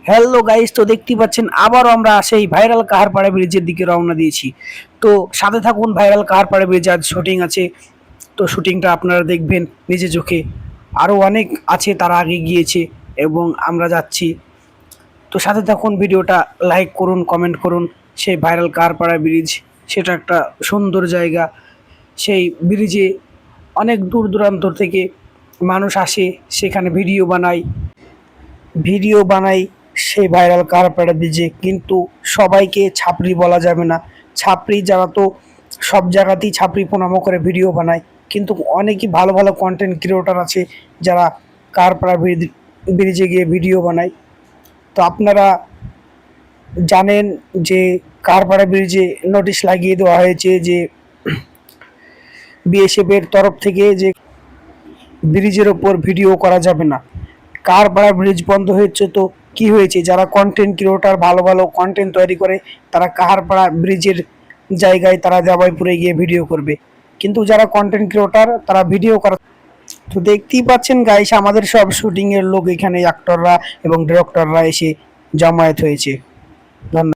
Hello guys, তো দেখতেই পাচ্ছেন আবারও আমরা সেই ভাইরাল কাহারপাড়া ব্রিজের দিকে রওনা দিয়েছি। তো সাথে থাকুন, ভাইরাল কাহারপাড়া ব্রিজ আজ শুটিং আছে। তো শুটিংটা আপনারা দেখবেন নিজে চোখে। আরও অনেক আছে, তারা আগে গিয়েছে এবং আমরা যাচ্ছি। তো সাথে থাকুন, ভিডিওটা লাইক করুন, কমেন্ট করুন। সেই ভাইরাল কাহারপাড়া ব্রিজ, সেটা একটা সুন্দর জায়গা। সেই ব্রিজে অনেক দূর দূরান্ত থেকে মানুষ আসে, সেখানে ভিডিও বানাই সেই ভাইরাল কাহারপাড়া ব্রিজে। কিন্তু সবাইকে ছাপরি বলা যাবে না। ছাপরি যারা, তো সব জায়গাতেই ছাপরি প্রণাম করে ভিডিও বানায়, কিন্তু অনেকই ভালো ভালো কন্টেন্ট ক্রিয়েটর আছে যারা কাহারপাড়া ব্রিজে গিয়ে ভিডিও বানায়। তো আপনারা জানেন যে কাহারপাড়া ব্রিজে নোটিশ লাগিয়ে দেওয়া হয়েছে যে বিএসএফ এর তরফ থেকে যে ব্রিজের ওপর ভিডিও করা যাবে না। কাহারপাড়া ব্রিজ বন্ধ হয়েছে, তো কি হয়েছে? যারা কন্টেন্ট ক্রিয়েটর ভালো ভালো কন্টেন্ট তৈরি করে, তারা কাহারপাড়া ব্রিজের জায়গায় তারা জামাইপুরে গিয়ে ভিডিও করবে, কিন্তু যারা কন্টেন্ট ক্রিয়েটর তারা ভিডিও করা। তো দেখতেই পাচ্ছেন গাইস, আমাদের সব শুটিং এর লোক এখানে, অ্যাক্টররা এবং ডিরেক্টররা এসে জমায়েত হয়েছে। ধন্যবাদ।